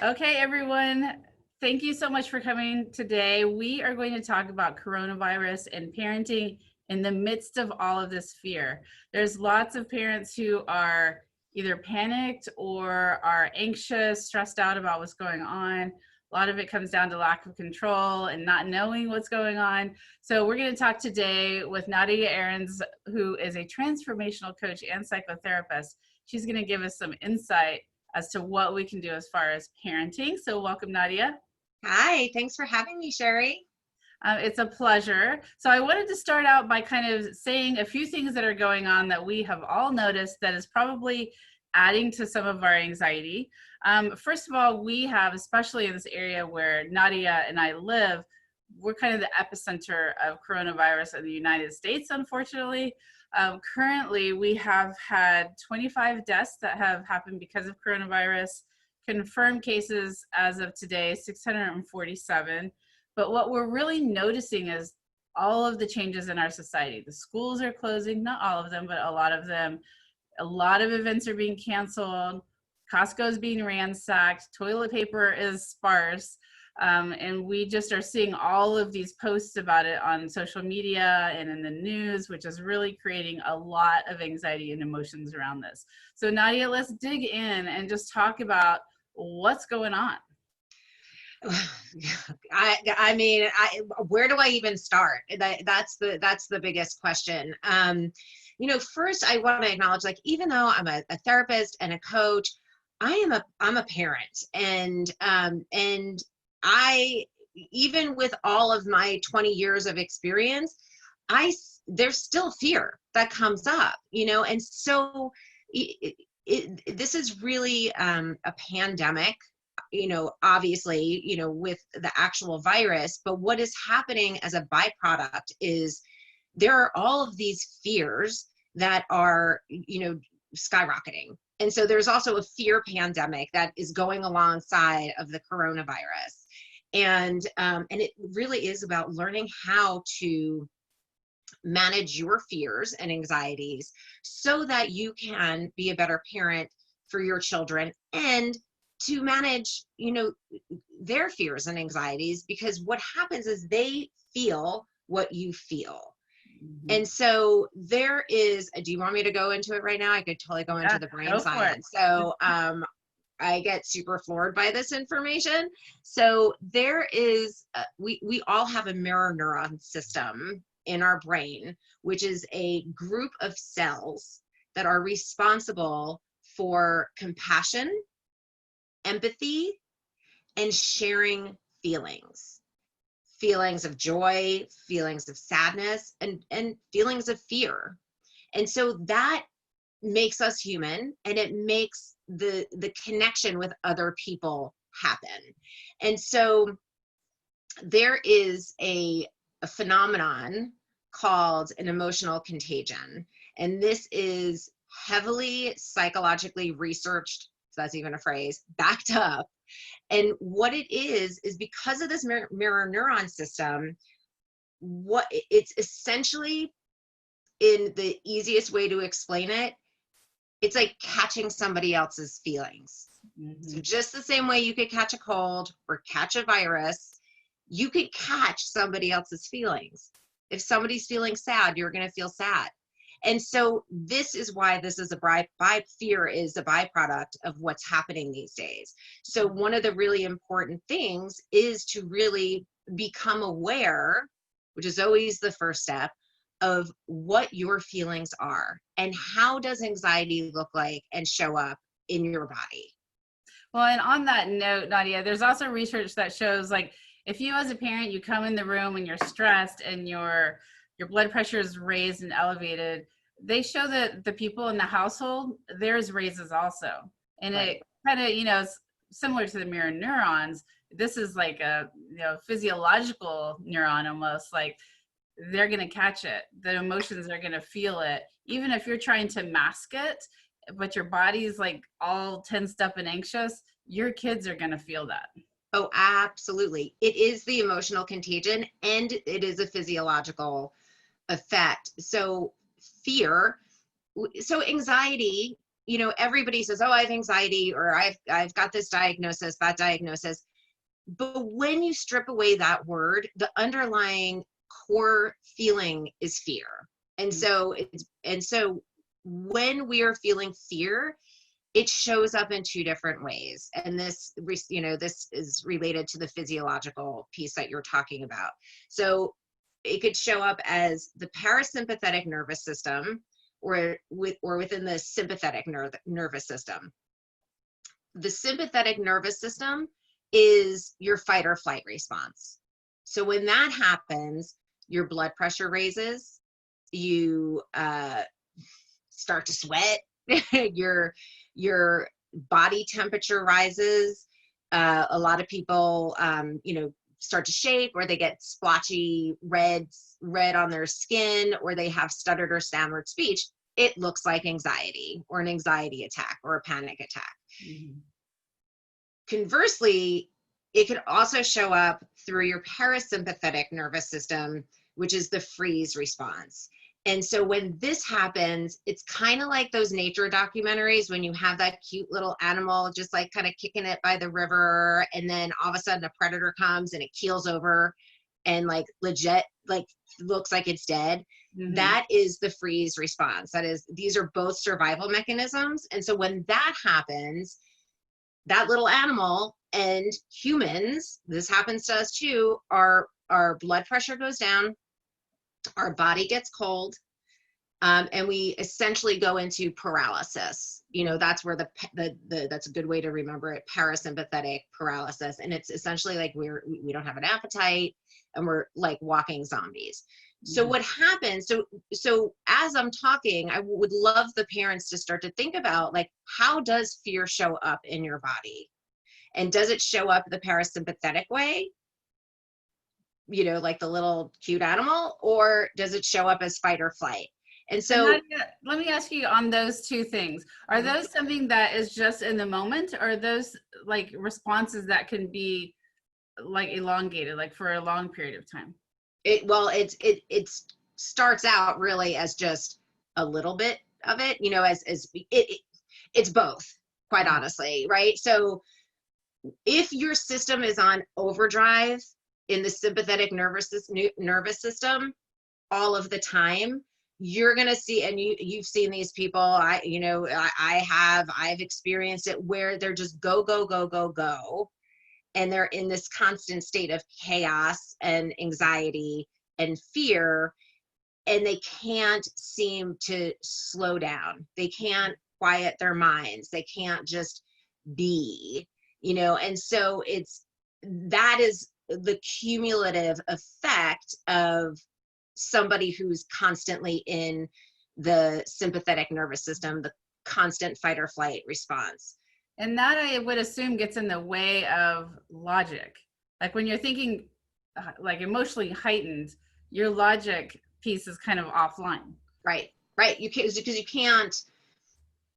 Okay, everyone, thank you so much for coming today. We are going to talk about coronavirus and parenting in the midst of all of this fear. There's lots of parents who are either panicked or are anxious, stressed out about what's going on. A lot of it comes down to lack of control and not knowing what's going on. So, we're going to talk today with Nadia Ahrens, who is a transformational coach and psychotherapist. She's going to give us some insight as to what we can do as far as parenting. So, welcome, Nadia. Hi, thanks for having me, Sheri. It's a pleasure. So, I wanted to start out by kind of saying a few things that are going on that we have all noticed that is probably adding to some of our anxiety. First of all, we have, especially in this area where Nadia and I live, we're kind of the epicenter of coronavirus in the United States, unfortunately. Currently, we have had 25 deaths that have happened because of coronavirus, confirmed cases as of today, 647. But what we're really noticing is all of the changes in our society. The schools are closing, not all of them, but a lot of them. A lot of events are being canceled. Costco is being ransacked. Toilet paper is sparse. And we just are seeing all of these posts about it on social media and in the news, which is really creating a lot of anxiety and emotions around this. So, Nadia, let's dig in and just talk about what's going on. Where do I even start? That's the biggest question. First I want to acknowledge, like, even though I'm a therapist and a coach, I'm a parent, and I, even with all of my 20 years of experience, there's still fear that comes up, and so this is really a pandemic, obviously, with the actual virus. But what is happening as a byproduct is there are all of these fears that are, skyrocketing. And so there's also a fear pandemic that is going alongside of the coronavirus. And it really is about learning how to manage your fears and anxieties so that you can be a better parent for your children, and to manage, their fears and anxieties, because what happens is they feel what you feel. Mm-hmm. And so there is, do you want me to go into it right now? I could totally go into the brain science. So I get super floored by this information. So there is, we all have a mirror neuron system in our brain, which is a group of cells that are responsible for compassion, empathy, and sharing feelings of joy, feelings of sadness, and feelings of fear. And so that makes us human, and it makes the connection with other people happen. And so there is a phenomenon called an emotional contagion, and this is heavily psychologically researhed, if that's even a phrase, backed up. And what it is because of this mirror neuron system, what it's essentially, in the easiest way to explain it, it's like catching somebody else's feelings. Mm-hmm. So just the same way you could catch a cold or catch a virus, you could catch somebody else's feelings. If somebody's feeling sad, you're going to feel sad. And so this is why this is fear is a byproduct of what's happening these days. So one of the really important things is to really become aware, which is always the first step, of what your feelings are and how does anxiety look like and show up in your body. Well, and on that note, Nadia, there's also research that shows, like, if you as a parent, you come in the room and you're stressed and your blood pressure is raised and elevated, they show that the people in the household, theirs raises also. And right. It kind of, it's similar to the mirror neurons. This is like a, physiological neuron almost, like they're going to catch it. The emotions are going to feel it. Even if you're trying to mask it, but your body's like all tensed up and anxious, your kids are going to feel that. Oh, absolutely. It is the emotional contagion, and it is a physiological effect. So anxiety you know, everybody says, oh, I have anxiety, or I've got this diagnosis, that diagnosis. But when you strip away that word, the underlying core feeling is fear. And so when we are feeling fear, it shows up in two different ways. And this, you know, this is related to the physiological piece that you're talking about. So it could show up as the parasympathetic nervous system, or within the sympathetic nervous system. The sympathetic nervous system is your fight or flight response. So when that happens, your blood pressure raises, you start to sweat, your body temperature rises. A lot of people, you know, start to shake, or they get splotchy red on their skin, or they have stuttered or stammered speech. It looks like anxiety, or an anxiety attack, or a panic attack. Mm-hmm. Conversely, it can also show up through your parasympathetic nervous system, which is the freeze response. And so when this happens, it's kind of like those nature documentaries when you have that cute little animal just like kind of kicking it by the river, and then all of a sudden a predator comes and it keels over and like legit like looks like it's dead. Mm-hmm. That is the freeze response. That is, these are both survival mechanisms. And so when that happens, that little animal and humans, this happens to us too, our blood pressure goes down, our body gets cold, and we essentially go into paralysis. You know, that's where that's a good way to remember it, parasympathetic paralysis. And it's essentially like we don't have an appetite, and we're like walking zombies. So what happens, so as I'm talking, I would love the parents to start to think about, like, how does fear show up in your body? And does it show up the parasympathetic way, you know, like the little cute animal, or does it show up as fight or flight? And so Nadia, let me ask you on those two things. Are those something that is just in the moment, or are those like responses that can be like elongated, like for a long period of time? It starts out really as just a little bit of it, you know, as it's both, quite honestly, right? So if your system is on overdrive in the sympathetic nervous system all of the time, you're going to see, and you've seen these people, I've experienced it, where they're just go, go, go, go, go. And they're in this constant state of chaos and anxiety and fear, and they can't seem to slow down. They can't quiet their minds. They can't just be, you know. And so that is the cumulative effect of somebody who's constantly in the sympathetic nervous system, the constant fight or flight response. And that, I would assume, gets in the way of logic. Like when you're thinking like emotionally heightened, your logic piece is kind of offline. Right. You can't, because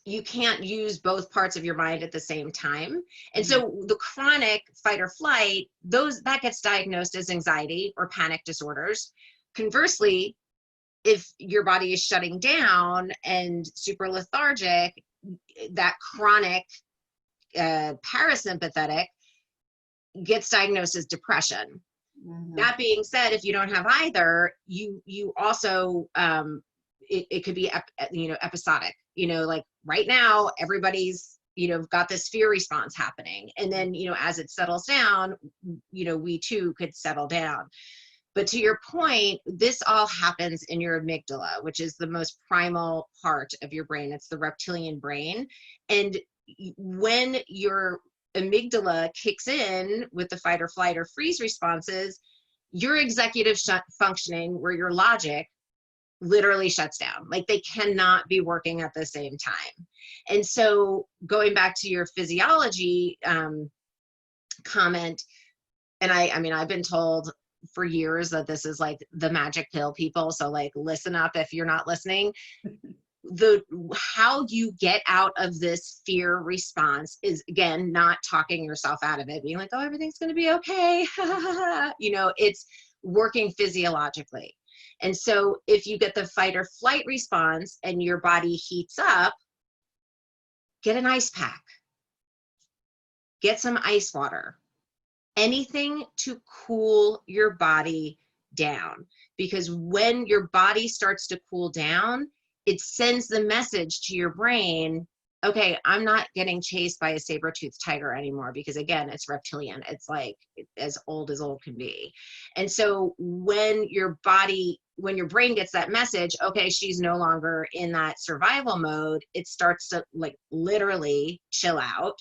you can't use both parts of your mind at the same time. And so the chronic fight or flight, that gets diagnosed as anxiety or panic disorders. Conversely, if your body is shutting down and super lethargic, that chronic parasympathetic gets diagnosed as depression. Mm-hmm. That being said, if you don't have either, you also it could be episodic. You know, like right now, everybody's got this fear response happening, and then as it settles down, we too could settle down. But to your point, this all happens in your amygdala, which is the most primal part of your brain. It's the reptilian brain. And when your amygdala kicks in with the fight or flight or freeze responses, your executive functioning, where your logic literally shuts down. Like they cannot be working at the same time. And so going back to your physiology comment, and I've been told for years that this is like the magic pill, people. So like, listen up if you're not listening. How you get out of this fear response is, again, not talking yourself out of it, being like, oh, everything's going to be okay. It's working physiologically. And so if you get the fight or flight response and your body heats up, get an ice pack, get some ice water, anything to cool your body down. Because when your body starts to cool down, it sends the message to your brain, okay, I'm not getting chased by a saber-toothed tiger anymore, because again, it's reptilian. It's like as old can be. And so when your brain gets that message, okay, she's no longer in that survival mode, it starts to like literally chill out,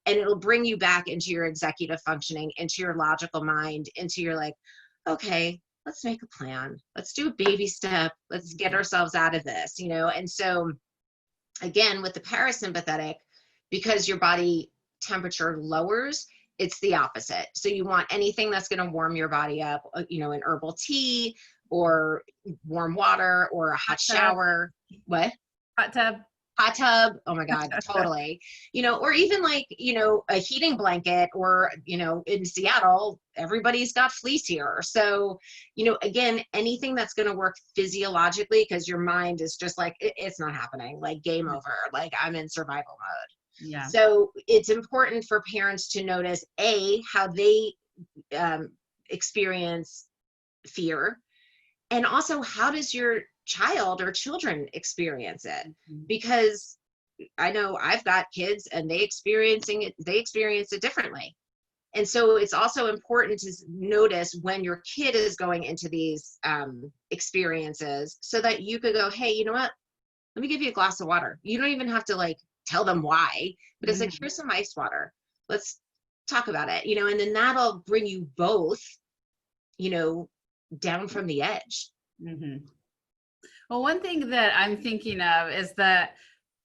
and it'll bring you back into your executive functioning, into your logical mind, into your like, okay, let's make a plan. Let's do a baby step. Let's get ourselves out of this, you know? And so again, with the parasympathetic, because your body temperature lowers, it's the opposite. So you want anything that's going to warm your body up, you know, an herbal tea or warm water or a hot shower. What? Hot tub. Hot tub. Oh my God, totally. You know, or even like, you know, a heating blanket, or, you know, in Seattle, everybody's got fleece here. So, you know, again, anything that's going to work physiologically, because your mind is just like, it's not happening, like game over, like I'm in survival mode. Yeah. So it's important for parents to notice how they experience fear, and also how does your child or children experience it. Because I know I've got kids and they experience it differently. And so it's also important to notice when your kid is going into these experiences, so that you could go, hey, you know what, let me give you a glass of water. You don't even have to like tell them why, but it's like, here's some ice water, let's talk about it, you know, and then that'll bring you both, you know, down from the edge. Well, one thing that I'm thinking of is that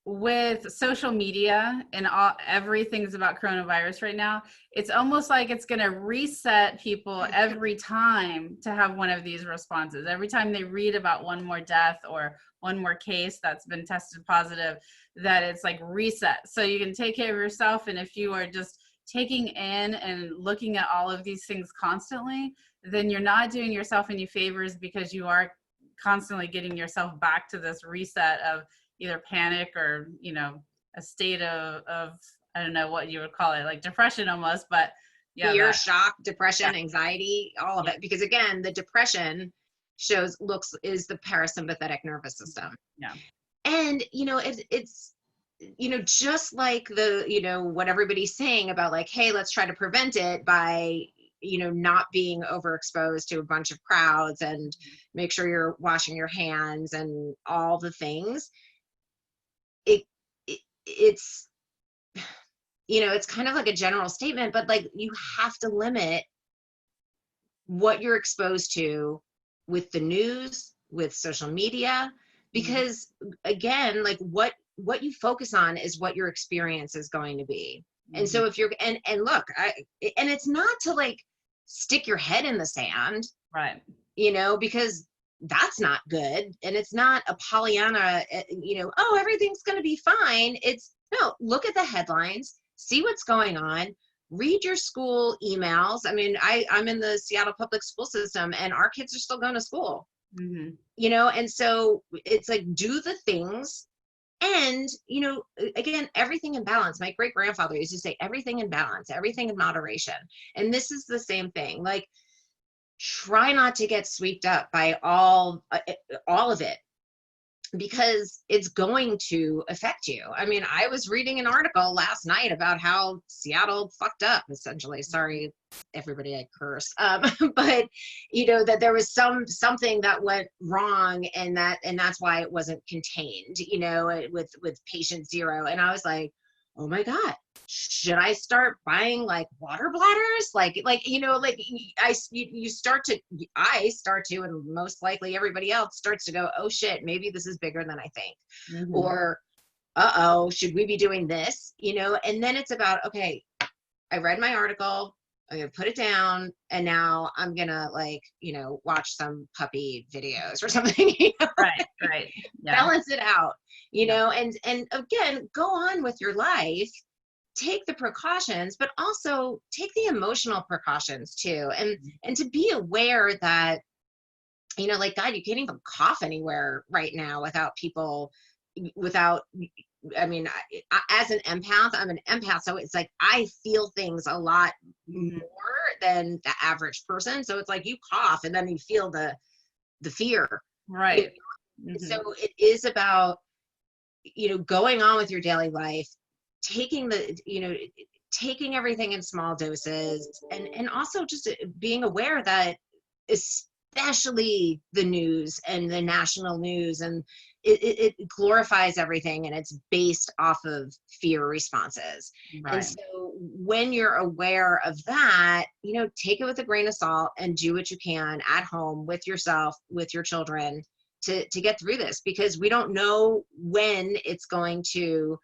with social media and everything's about coronavirus right now, it's almost like it's going to reset people every time to have one of these responses. Every time they read about one more death or one more case that's been tested positive, that it's like reset. So you can take care of yourself. And if you are just taking in and looking at all of these things constantly, then you're not doing yourself any favors, because you are constantly getting yourself back to this reset of either panic or, you know, a state of I don't know what you would call it, like depression almost, but yeah. Fear, shock, depression, anxiety, all of it. Because again, the depression is the parasympathetic nervous system. Yeah. And, you know, it's, you know, just like the, you know, what everybody's saying about like, hey, let's try to prevent it by, you know, not being overexposed to a bunch of crowds, and make sure you're washing your hands and all the things. It's, you know, it's kind of like a general statement, but like you have to limit what you're exposed to with the news, with social media, because again, like what you focus on is what your experience is going to be. And so if you're, and look, and it's not to like stick your head in the sand, right? You know, because that's not good. And it's not a Pollyanna, you know, oh, everything's going to be fine. It's no, look at the headlines, see what's going on, read your school emails. I mean, I'm in the Seattle public school system, and our kids are still going to school, you know, and so it's like, do the things. And, you know, again, everything in balance. My great grandfather used to say, everything in balance, everything in moderation. And this is the same thing. Like, try not to get swept up by all of it, because it's going to affect you. I mean, I was reading an article last night about how Seattle fucked up, essentially. Sorry, everybody, I cursed. But you know, that there was something that went wrong, and that's why it wasn't contained, you know, with patient zero. And I was like, oh my God, should I start buying like water bladders? Like, you know, like I start to, and most likely everybody else starts to go, oh shit, maybe this is bigger than I think. Or, uh-oh, should we be doing this? You know, and then it's about, okay, I read my article, I'm gonna put it down, and now I'm gonna, like, you know, watch some puppy videos or something. You know? Right. Yeah. Balance it out, you know, and again, go on with your life, take the precautions, but also take the emotional precautions too, and to be aware that, you know, like, God, you can't even cough anywhere right now without I mean, as an empath, I'm an empath, so it's like I feel things a lot Mhm. more than the average person. So it's like you cough and then you feel the fear. You know? Right. So Mhm. it is about, going on with your daily life, taking taking everything in small doses, and also just being aware that, especially the news and the national news, and it glorifies everything, and it's based off of fear responses. And Right. so when you're aware of that, take it with a grain of salt and do what you can at home with yourself, with your children, to get through this, because we don't know when it's going to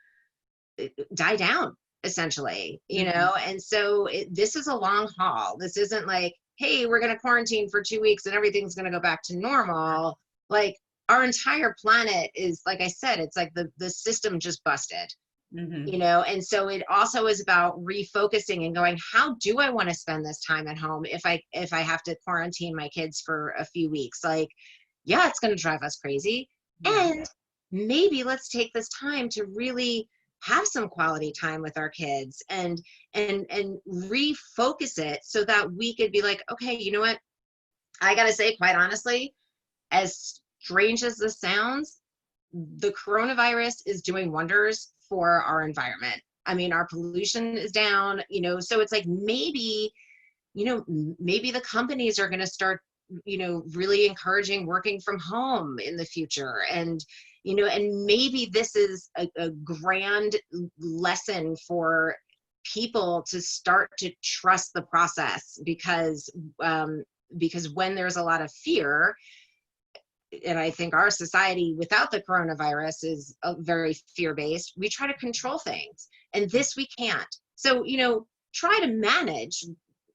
die down, essentially. Mhm. And so this is a long haul. This isn't like, hey, we're going to quarantine for 2 weeks and everything's going to go back to normal. Like, our entire planet is, like I said, it's like the system just busted. Mhm. And so it also is about refocusing and going, how do I want to spend this time at home if I have to quarantine my kids for a few weeks? Like, yeah, it's going to drive us crazy. Yeah. And maybe let's take this time to really have some quality time with our kids, and refocus it so that we could be like, okay, you know what? I got to say, quite honestly, as strange as this sounds, the coronavirus is doing wonders for our environment. I mean, our pollution is down, so it's like, maybe the companies are going to start, really encouraging working from home in the future. And maybe this is a grand lesson for people to start to trust the process, because when there's a lot of fear, and I think our society without the coronavirus is very fear-based, we try to control things, and this we can't. So, try to manage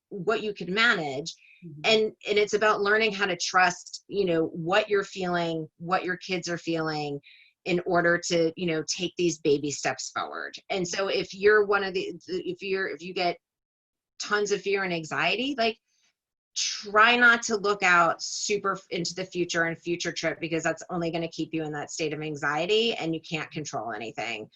what you can manage, Mhm. and it's about learning how to trust, what you're feeling, what your kids are feeling, in order to, take these baby steps forward. And so if you're one of the if you get tons of fear and anxiety, like, try not to look out super into the future and future trip, because that's only going to keep you in that state of anxiety, and you can't control anything.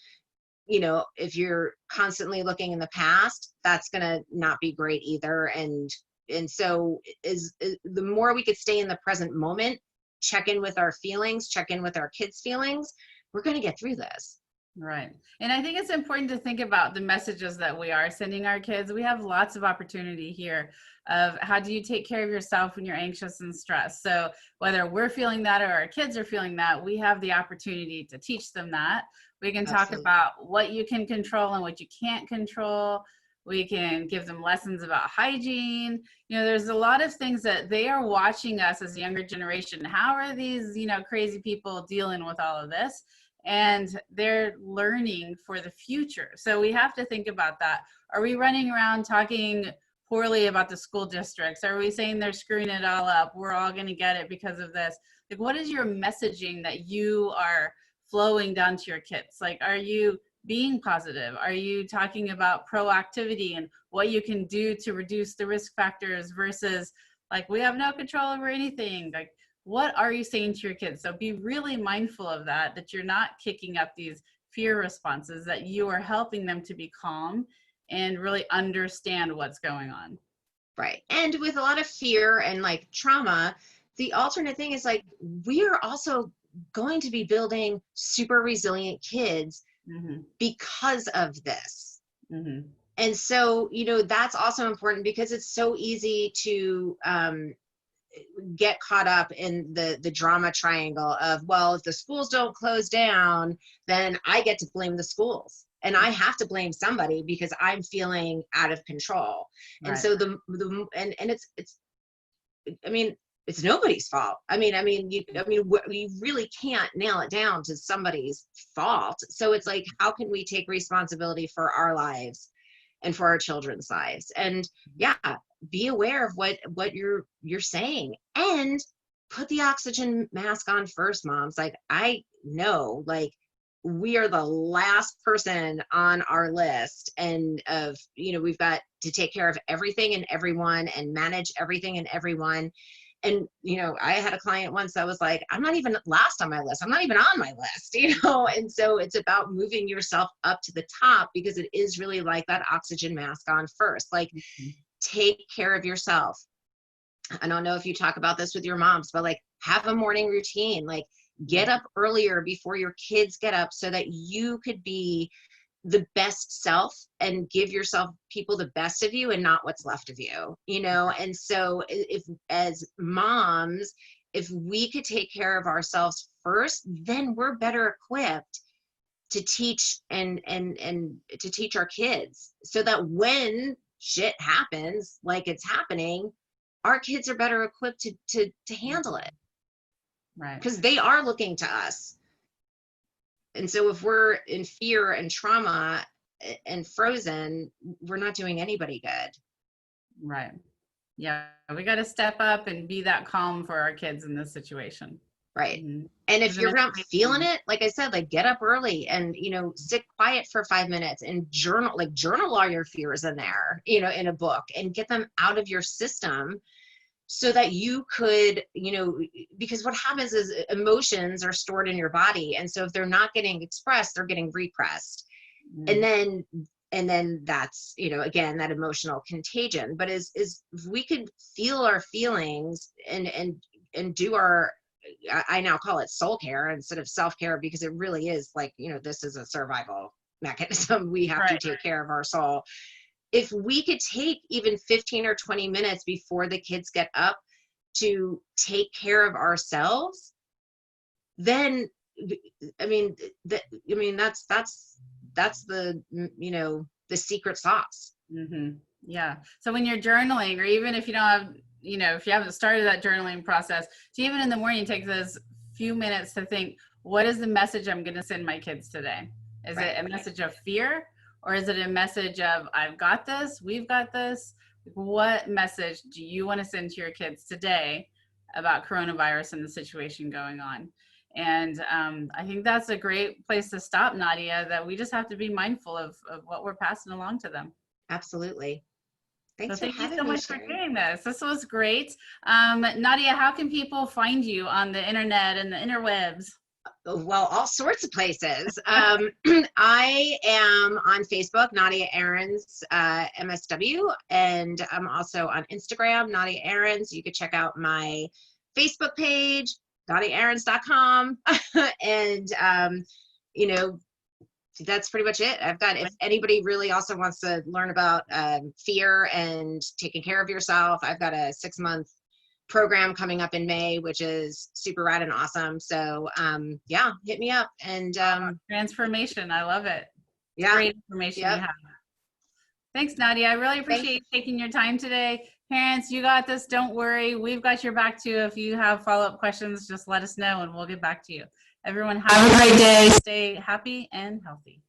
If you're constantly looking in the past, that's going to not be great either. And so is the more we could stay in the present moment, check in with our feelings, check in with our kids' feelings, we're going to get through this. Right. And I think it's important to think about the messages that we are sending our kids. We have lots of opportunity here of how do you take care of yourself when you're anxious and stressed. So whether we're feeling that or our kids are feeling that, we have the opportunity to teach them that. We can talk Absolutely. about what you can control and what you can't control. We can give them lessons about hygiene. There's a lot of things that they are watching us as a younger generation. How are these, crazy people dealing with all of this? And they're learning for the future. So we have to think about that. Are we running around talking poorly about the school districts? Are we saying they're screwing it all up? We're all going to get it because of this. Like, what is your messaging that you are flowing down to your kids? Like, are you being positive? Are you talking about proactivity and what you can do to reduce the risk factors versus like, we have no control over anything? Like, what are you saying to your kids? So be really mindful of that you're not kicking up these fear responses, that you are helping them to be calm and really understand what's going on. Right. And with a lot of fear and like trauma, the alternate thing is like, we are also going to be building super resilient kids Mm-hmm. because of this. Mm-hmm. And so, that's also important, because it's so easy to get caught up in the drama triangle of, well, if the schools don't close down, then I get to blame the schools. And I have to blame somebody because I'm feeling out of control. And Right. so and it's I mean, it's nobody's fault. You really can't nail it down to somebody's fault. So it's like, how can we take responsibility for our lives and for our children's lives? And yeah, be aware of what you're saying, and put the oxygen mask on first, moms. Like, I know, like, we are the last person on our list, and we've got to take care of everything and everyone and manage everything and everyone. And, you know, I had a client once that was like, I'm not even last on my list. I'm not even on my list, you know? And so it's about moving yourself up to the top, because it is really like that oxygen mask on first. Like, take care of yourself. I don't know if you talk about this with your moms, but like, have a morning routine, like get up earlier before your kids get up so that you could be the best self and give yourself people the best of you and not what's left of you, you know? And so if, as moms, if we could take care of ourselves first, then we're better equipped to teach and to teach our kids, so that when shit happens, like it's happening, our kids are better equipped to handle it. Right. Because they are looking to us. And so if we're in fear and trauma and frozen, we're not doing anybody good. Right. Yeah. We got to step up and be that calm for our kids in this situation. Right. Mm-hmm. And if you're not feeling it, like I said, like get up early and, you know, sit quiet for 5 minutes and journal all your fears in there, you know, in a book, and get them out of your system, so that you could, you know, because what happens is emotions are stored in your body. And so if they're not getting expressed, they're getting repressed. Mm-hmm. And then that's, you know, again, that emotional contagion. But is if we could feel our feelings and do our, I now call it soul care instead of self-care, because it really is like, you know, this is a survival mechanism. We have to take care of our soul. If we could take even 15 or 20 minutes before the kids get up to take care of ourselves, then, I mean, that's the, you know, the secret sauce. Mm-hmm. Yeah. So when you're journaling, or even if you don't have, you know, if you haven't started that journaling process, so even in the morning, take those few minutes to think, what is the message I'm going to send my kids today? Is it a message of fear? Or is it a message of, I've got this, we've got this? What message do you want to send to your kids today about coronavirus and the situation going on? And I think that's a great place to stop, Nadia, that we just have to be mindful of what we're passing along to them. Absolutely. Thanks So for thank you having so me, much for Sheri. doing this. This was great. Nadia, how can people find you on the internet and the interwebs? Well, all sorts of places. I am on Facebook, Nadia Ahrens, MSW, and I'm also on Instagram, Nadia Ahrens. You could check out my Facebook page, NadiaAhrens.com. And, you know, that's pretty much it. I've got, if anybody really also wants to learn about fear and taking care of yourself, I've got a 6-month program coming up in May, which is super rad and awesome. So yeah, hit me up. And transformation, I love it. Yeah, great information you have. Thanks, Nadia. I really appreciate you taking your time today. Parents, you got this. Don't worry. We've got your back too. If you have follow-up questions, just let us know and we'll get back to you. Everyone have a great day. Stay happy and healthy.